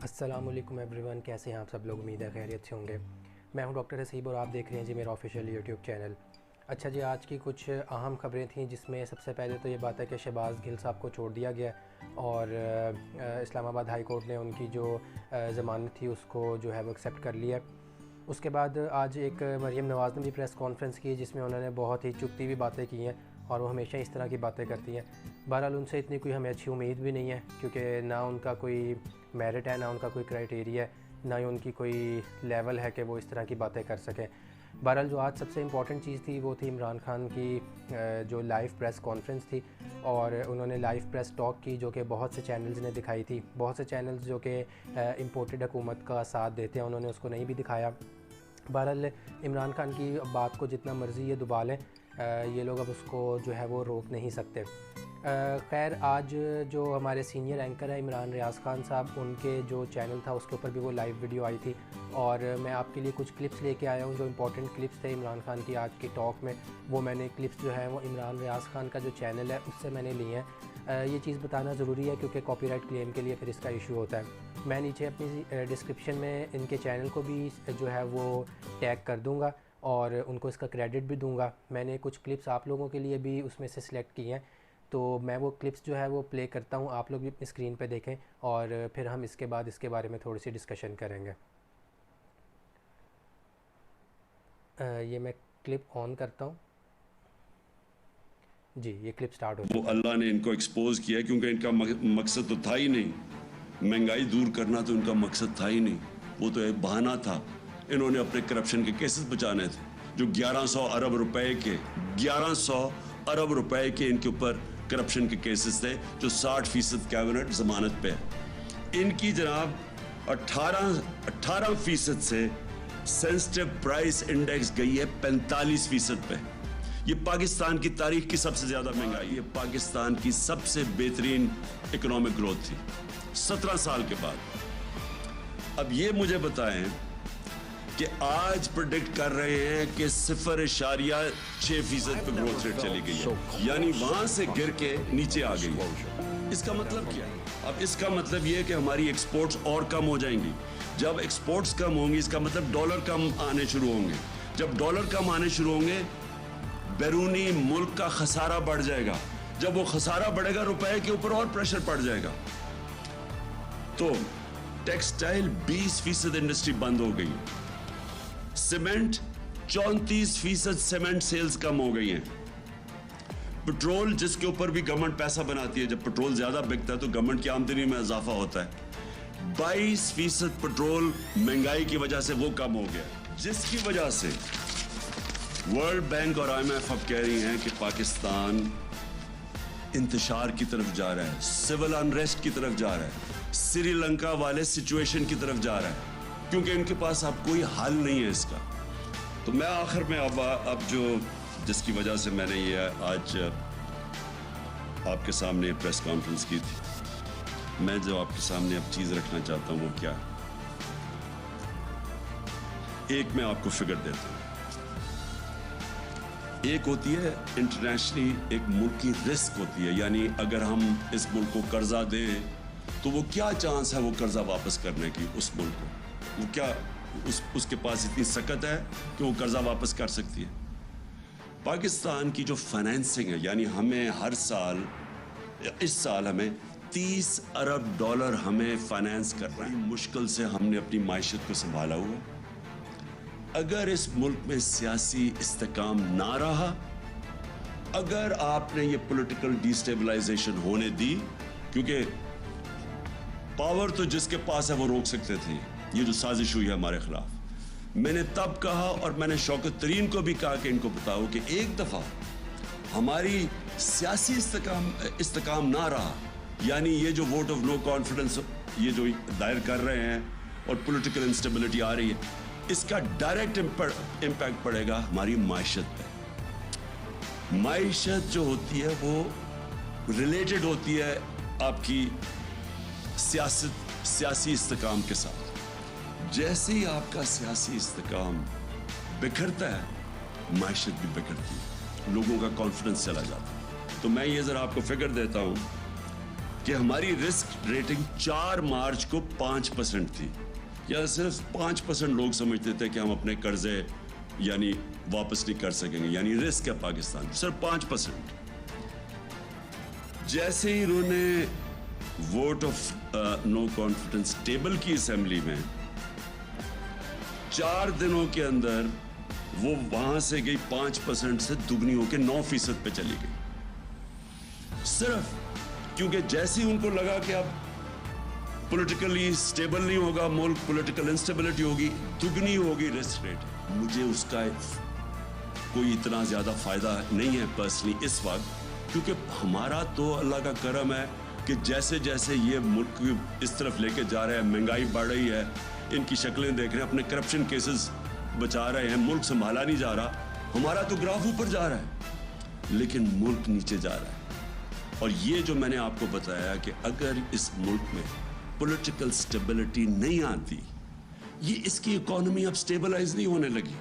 अस्सलामुअलैकुम एवरीवन, कैसे हैं आप सब लोग। उम्मीद है खैरियत से होंगे। मैं हूं डॉक्टर हसीब और आप देख रहे हैं जी मेरा ऑफिशियल यूट्यूब चैनल। अच्छा जी, आज की कुछ अहम खबरें थीं, जिसमें सबसे पहले तो ये बात है कि शहबाज गिल साहब को छोड़ दिया गया और इस्लामाबाद हाई कोर्ट ने उनकी जो ज़मानत थी उसको जो है वो एक्सेप्ट कर लिया। उसके बाद आज एक मरीम नवाज़ ने भी प्रेस कॉन्फ्रेंस की, जिसमें उन्होंने बहुत ही चुभती हुई बातें की हैं और वो हमेशा इस तरह की बातें करती हैं। बहरहाल उनसे इतनी कोई हमें अच्छी उम्मीद भी नहीं है, क्योंकि ना उनका कोई मेरिट है, ना उनका कोई क्राइटेरिया है, ना ही उनकी कोई लेवल है कि वो इस तरह की बातें कर सकें। बहरहाल जो आज सबसे इम्पॉर्टेंट चीज़ थी वो थी इमरान खान की जो लाइव प्रेस कॉन्फ्रेंस थी, और उन्होंने लाइव प्रेस टॉक की जो कि बहुत से चैनल्स ने दिखाई थी। बहुत से चैनल्स जो कि इम्पोर्टेड हुकूमत का साथ देते हैं उन्होंने उसको नहीं भी दिखाया। बहरहाल इमरान खान की बात को जितना मर्ज़ी ये दबा लें, ये लोग अब उसको जो है वो रोक नहीं सकते। खैर, आज जो हमारे सीनियर एंकर है इमरान रियाज़ खान साहब, उनके जो चैनल था उसके ऊपर भी वो लाइव वीडियो आई थी, और मैं आपके लिए कुछ क्लिप्स लेके आया हूँ जो इंपॉर्टेंट क्लिप्स थे इमरान खान की आज की टॉक में। वो मैंने क्लिप्स जो है वो इमरान रियाज़ खान का जो चैनल है उससे मैंने लिए हैं। ये चीज़ बताना ज़रूरी है क्योंकि कॉपीराइट क्लेम के लिए फिर इसका इशू होता है। मैं नीचे अपनी डिस्क्रिप्शन में इनके चैनल को भी जो है वो टैग कर दूँगा और उनको इसका क्रेडिट भी दूँगा। मैंने कुछ क्लिप्स आप लोगों के लिए भी उसमें से सिलेक्ट किए हैं, तो मैं वो क्लिप्स जो है वो प्ले करता हूँ, आप लोग भी अपनी स्क्रीन पे देखें और फिर हम इसके बाद इसके बारे में थोड़ी सी डिस्कशन करेंगे। ये मैं क्लिप ऑन करता हूँ जी, ये क्लिप स्टार्ट हो। वो अल्लाह ने इनको एक्सपोज किया क्योंकि इनका मकसद तो था ही नहीं, महंगाई दूर करना तो इनका मकसद था ही नहीं, वो तो एक बहाना था। इन्होंने अपने करप्शन के केसेस बचाने थे, जो 1100 अरब रुपए के 1100 अरब रुपए के इनके ऊपर करप्शन के केसेस थे, जो 60% कैबिनेट जमानत पे है। इनकी जनाब 18% से सेंसिटिव प्राइस इंडेक्स गई है 45% पे। ये पाकिस्तान की तारीख की सबसे ज्यादा महंगाई, ये पाकिस्तान की सबसे बेहतरीन इकोनॉमिक ग्रोथ थी 17 साल के बाद। अब ये मुझे बताएं कि आज प्रेडिक्ट कर रहे हैं कि 0.6% पे ग्रोथ रेट चली गई है, यानी वहां से गिर के नीचे आ गई है। इसका मतलब क्या है? अब इसका मतलब ये है कि हमारी एक्सपोर्ट्स और कम हो जाएंगी। जब एक्सपोर्ट्स कम होंगी इसका मतलब डॉलर कम आने शुरू होंगे। जब डॉलर कम आने शुरू होंगे बैरूनी मुल्क का खसारा बढ़ जाएगा। जब वो खसारा बढ़ेगा रुपए के ऊपर और प्रेशर पड़ जाएगा। तो टेक्सटाइल 20% इंडस्ट्री बंद हो गई, सीमेंट 34% सीमेंट सेल्स कम हो गई हैं। पेट्रोल जिसके ऊपर भी गवर्नमेंट पैसा बनाती है, जब पेट्रोल ज्यादा बिकता है तो गवर्नमेंट की आमदनी में इजाफा होता है। 22% पेट्रोल महंगाई की वजह से वो कम हो गया, जिसकी वजह से वर्ल्ड बैंक और IMF अब कह रही हैं कि पाकिस्तान इंतशार की तरफ जा रहा है, सिविल अनरेस्ट की तरफ जा रहा है, श्रीलंका वाले सिचुएशन की तरफ जा रहा है, क्योंकि इनके पास अब कोई हल नहीं है इसका। तो मैं आखिर में अब जो जिसकी वजह से मैंने ये आज आपके सामने प्रेस कॉन्फ्रेंस की थी, मैं जो आपके सामने अब चीज रखना चाहता हूं वो क्या है। एक मैं आपको फिगर देता हूं। एक होती है इंटरनेशनली, एक मुल्क की रिस्क होती है, यानी अगर हम इस मुल्क को कर्जा दें तो वो क्या चांस है वो कर्जा वापस करने की, उस मुल्क को वो क्या उसके पास इतनी सकत है कि वो कर्जा वापस कर सकती है। पाकिस्तान की जो फाइनेंसिंग है, यानी हमें हर साल, इस साल हमें 30 अरब डॉलर हमें फाइनेंस करना है। मुश्किल से हमने अपनी मायशत को संभाला हुआ। अगर इस मुल्क में सियासी इस्तेकाम ना रहा, अगर आपने ये पॉलिटिकल डिस्टेबलाइजेशन होने दी, क्योंकि पावर तो जिसके पास है वो रोक सकते थे ये जो साजिश हुई है हमारे खिलाफ। मैंने तब कहा और मैंने शौकत तरीन को भी कहा कि इनको बताओ कि एक दफा हमारी सियासी इस्तेकाम ना रहा, यानी ये जो वोट ऑफ नो कॉन्फिडेंस ये जो दायर कर रहे हैं और पॉलिटिकल इंस्टेबिलिटी आ रही है, इसका डायरेक्ट इम्पैक्ट पड़ेगा हमारी मायशत पे। मायशत जो होती है वो रिलेटेड होती है आपकी सियासी इस्तेकाम के साथ। जैसे ही आपका सियासी इस्तेकाम बिखरता है, मायशत भी बिखरती है, लोगों का कॉन्फिडेंस चला जाता है। तो मैं ये जरा आपको फिगर देता हूं कि हमारी रिस्क रेटिंग 4 मार्च को 5% थी, या सिर्फ 5% लोग समझते थे कि हम अपने कर्जे यानी वापस नहीं कर सकेंगे, यानी रिस्क है पाकिस्तान, सिर्फ 5%। जैसे ही इन्होंने vote of no confidence table की असेंबली में, 4 दिनों के अंदर वो वहां से गई 5% से दुगनी होकर 9% पे चली गई, सिर्फ क्योंकि जैसे ही उनको लगा कि अब पॉलिटिकली स्टेबल नहीं होगा मुल्क, पॉलिटिकल इंस्टेबिलिटी होगी, दुगनी होगी रिस्क रेट। मुझे उसका कोई इतना ज्यादा फायदा नहीं है पर्सनली इस वक्त, क्योंकि हमारा तो अल्लाह का करम है कि जैसे जैसे ये मुल्क इस तरफ लेके जा रहे हैं, महंगाई बढ़ रही है, इनकी शक्लें देख रहे हैं, अपने करप्शन केसेस बचा रहे हैं, मुल्क संभाला नहीं जा रहा, हमारा तो ग्राफ ऊपर जा रहा है लेकिन मुल्क नीचे जा रहा है। और ये जो मैंने आपको बताया कि अगर इस मुल्क में पॉलिटिकल स्टेबिलिटी नहीं आती, ये इसकी इकोनॉमी अब स्टेबलाइज नहीं होने लगी।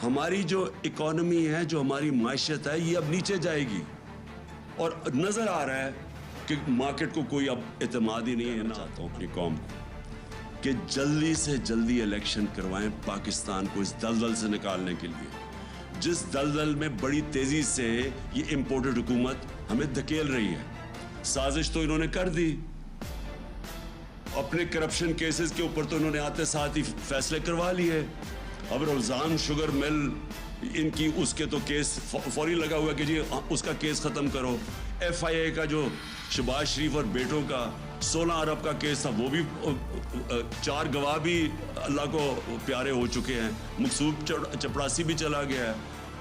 हमारी जो इकोनॉमी है, जो हमारी मायशत है, ये अब नीचे जाएगी। और नजर आ रहा है कि मार्केट को कोई अब एतमाद ही नहीं है। ना चाहता हूं अपनी कौम को कि जल्दी से जल्दी इलेक्शन करवाएं पाकिस्तान को इस दलदल से निकालने के लिए, जिस दलदल में बड़ी तेजी से ये इंपोर्टेड हुकूमत हमें धकेल रही है। साजिश तो इन्होंने कर दी, अपने करप्शन केसेस के ऊपर तो इन्होंने आते साथ ही फैसले करवा लिए। अब रमजान शुगर मिल इनकी, उसके तो केस फौरी लगा हुआ कि जी उसका केस खत्म करो। FIA का जो शहबाज शरीफ और बेटों का 16 अरब का केस था, वो भी 4 गवाह भी अल्लाह को प्यारे हो चुके हैं। मकसूद चपड़ासी भी चला गया है,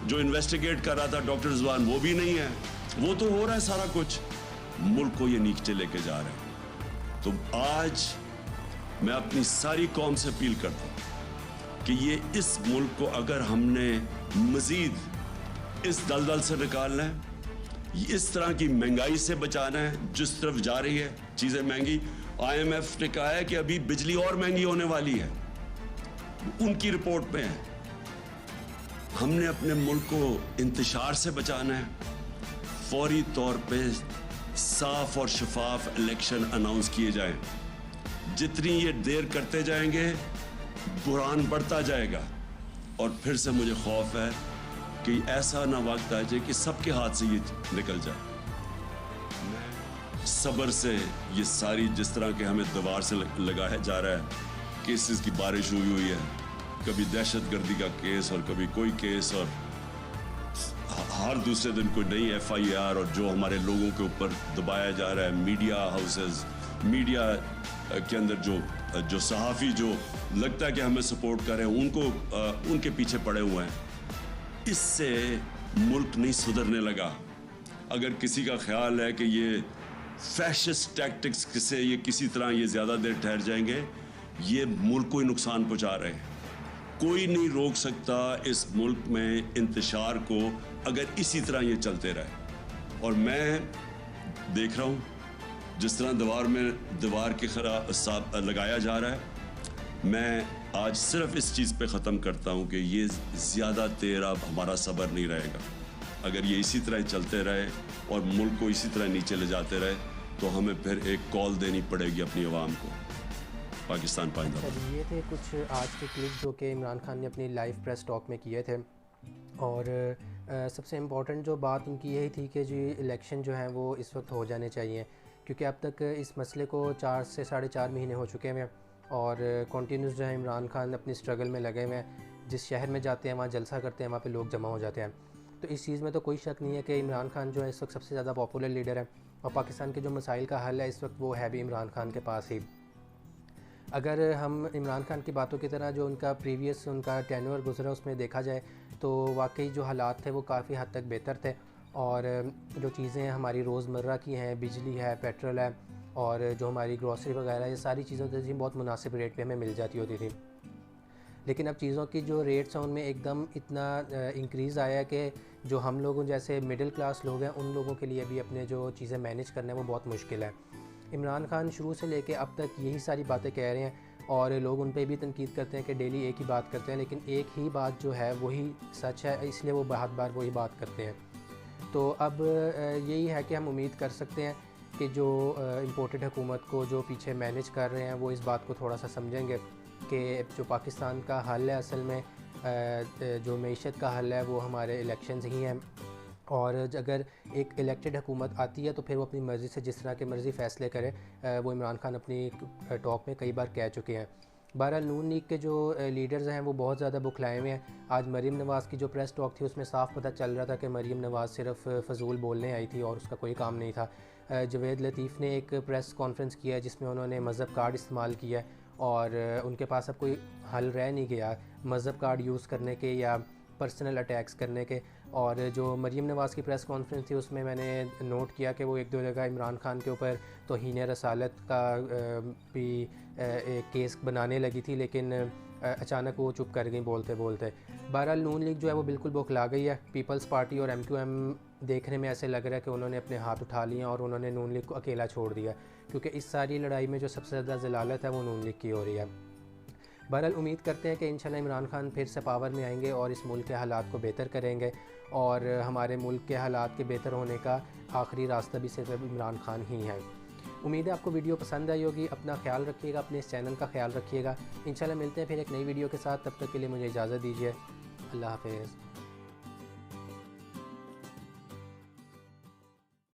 जो इन्वेस्टिगेट कर रहा था डॉक्टर रिजवान, वो भी नहीं है। वो तो हो रहा है सारा कुछ, मुल्क को ये नीचे लेके जा रहे हैं। तो आज मैं अपनी सारी कौम से अपील करता हूं कि ये इस मुल्क को अगर हमने मजीद इस दलदल से निकालना है, इस तरह की महंगाई से बचाना है जिस तरफ जा रही है चीजें महंगी। IMF ने कहा है कि अभी बिजली और महंगी होने वाली है, उनकी रिपोर्ट में है। हमने अपने मुल्क को इंतशार से बचाना है। फौरी तौर पे साफ और शफाफ इलेक्शन अनाउंस किए जाएं। जितनी ये देर करते जाएंगे बुरान बढ़ता जाएगा, और फिर से मुझे खौफ है कि ऐसा ना वक्त आ जाए कि सबके हाथ से ये निकल जाए। सब्र से ये सारी जिस तरह के हमें दीवार से लगाया जा रहा है, केसेस की बारिश हुई है, कभी दहशतगर्दी का केस और कभी कोई केस, और हर दूसरे दिन कोई नई FIR, और जो हमारे लोगों के ऊपर दबाया जा रहा है। मीडिया हाउसेस, मीडिया के अंदर जो सहाफ़ी जो लगता है कि हमें सपोर्ट कर रहे हैं, उनको उनके पीछे पड़े हुए हैं। इससे मुल्क नहीं सुधरने लगा। अगर किसी का ख्याल है कि ये फैशिस्ट टैक्टिक्स से ये किसी तरह ये ज़्यादा देर ठहर जाएंगे, ये मुल्क को ही नुकसान पहुंचा रहे हैं। कोई नहीं रोक सकता इस मुल्क में इंतशार को अगर इसी तरह ये चलते रहे। और मैं देख रहा हूँ जिस तरह दीवार के खिलाफ लगाया जा रहा है। मैं आज सिर्फ इस चीज़ पे ख़त्म करता हूँ कि ये ज़्यादा देर अब हमारा सब्र नहीं रहेगा। अगर ये इसी तरह चलते रहे और मुल्क को इसी तरह नीचे ले जाते रहे, तो हमें फिर एक कॉल देनी पड़ेगी अपनी आवाम को। पाकिस्तान पाइंदा। ये थे कुछ आज के क्लिप जो कि इमरान खान ने अपनी लाइव प्रेस टॉक में किए थे। और सबसे इम्पॉर्टेंट जो बात उनकी यही थी कि जी इलेक्शन जो है वो इस वक्त हो जाने चाहिए, क्योंकि अब तक इस मसले को 4 से 4.5 महीने हो चुके हैं और कंटिन्यूस जो है इमरान खान अपनी स्ट्रगल में लगे हुए हैं। जिस शहर में जाते हैं वहाँ जलसा करते हैं, वहाँ पे लोग जमा हो जाते हैं। तो इस चीज़ में तो कोई शक नहीं है कि इमरान खान जो है इस वक्त सबसे ज़्यादा पॉपुलर लीडर है, और पाकिस्तान के जो मसाइल का हल है इस वक्त वो है भी इमरान खान के पास ही। अगर हम इमरान खान की बातों की तरह जो उनका प्रीवियस उनका टेन्योर गुजरा उसमें देखा जाए तो वाकई जो हालात थे वो काफ़ी हद तक बेहतर थे। और जो चीज़ें हमारी रोज़मर्रा की हैं, बिजली है, पेट्रोल है, और जो हमारी ग्रॉसरी वगैरह, ये सारी चीज़ों की बहुत मुनासिब रेट पे हमें मिल जाती होती थी। लेकिन अब चीज़ों की जो रेट्स हैं उनमें एकदम इतना इंक्रीज़ आया है कि जो हम लोगों जैसे मिडिल क्लास लोग हैं उन लोगों के लिए भी अपने जो चीज़ें मैनेज करना है वो बहुत मुश्किल है। इमरान खान शुरू से लेके अब तक यही सारी बातें कह रहे हैं और लोग उन पे भी तनकीद करते हैं कि डेली एक ही बात करते हैं, लेकिन एक ही बात जो है वही सच है, इसलिए वो बहुत बार वही बात करते हैं। तो अब यही है कि हम उम्मीद कर सकते हैं कि जो इम्पोर्टेड हुकूमत को जो पीछे मैनेज कर रहे हैं वो इस बात को थोड़ा सा समझेंगे कि जो पाकिस्तान का हल है असल में जो मईशत का हल है वो हमारे इलेक्शंस ही हैं। और अगर एक इलेक्टेड हुकूमत आती है तो फिर वो अपनी मर्ज़ी से जिस तरह के मर्ज़ी फ़ैसले करे, वो इमरान खान अपनी टॉक में कई बार कह चुके हैं। बहरहाल नून लीग के जो लीडर्स हैं वो बहुत ज़्यादा बुखलाए हुए हैं। आज मरीम नवाज़ की जो प्रेस टॉक थी उसमें साफ पता चल रहा था कि मरीम नवाज़ सिर्फ फ़जूल बोलने आई थी और उसका कोई काम नहीं था। जवेद लतीफ़ ने एक प्रेस कॉन्फ्रेंस किया जिसमें उन्होंने मज़हब कार्ड इस्तेमाल किया और उनके पास अब कोई हल रह नहीं गया मज़हब कार्ड यूज़ करने के या पर्सनल अटैक्स करने के। और जो मरीम नवाज़ की प्रेस कॉन्फ्रेंस थी उसमें मैंने नोट किया कि वो एक दो जगह इमरान खान के ऊपर तौहीन रसालत का भी एक केस बनाने लगी थी, लेकिन अचानक वो चुप कर गई बोलते बोलते। बहरहाल नून लीग जो है वो बिल्कुल बौखला गई है। पीपल्स पार्टी और MQM देखने में ऐसे लग रहा है कि उन्होंने अपने हाथ उठा लिए और उन्होंने नून लीग को अकेला छोड़ दिया, क्योंकि इस सारी लड़ाई में जो सबसे ज़्यादा ज़लालत है वो नून लीग की हो रही है। बहरहाल उम्मीद करते हैं कि इंशाल्लाह इमरान खान फिर से पावर में आएंगे और इस मुल्क के हालात को बेहतर करेंगे और हमारे मुल्क के हालात के बेहतर होने का आखिरी रास्ता भी सिर्फ इमरान खान ही है। उम्मीद है आपको वीडियो पसंद आई होगी। अपना ख्याल रखिएगा, अपने इस चैनल का ख्याल रखिएगा। इंशाल्लाह मिलते हैं फिर एक नई वीडियो के साथ। तब तक के लिए मुझे इजाज़त दीजिए। अल्लाह हाफ़िज़।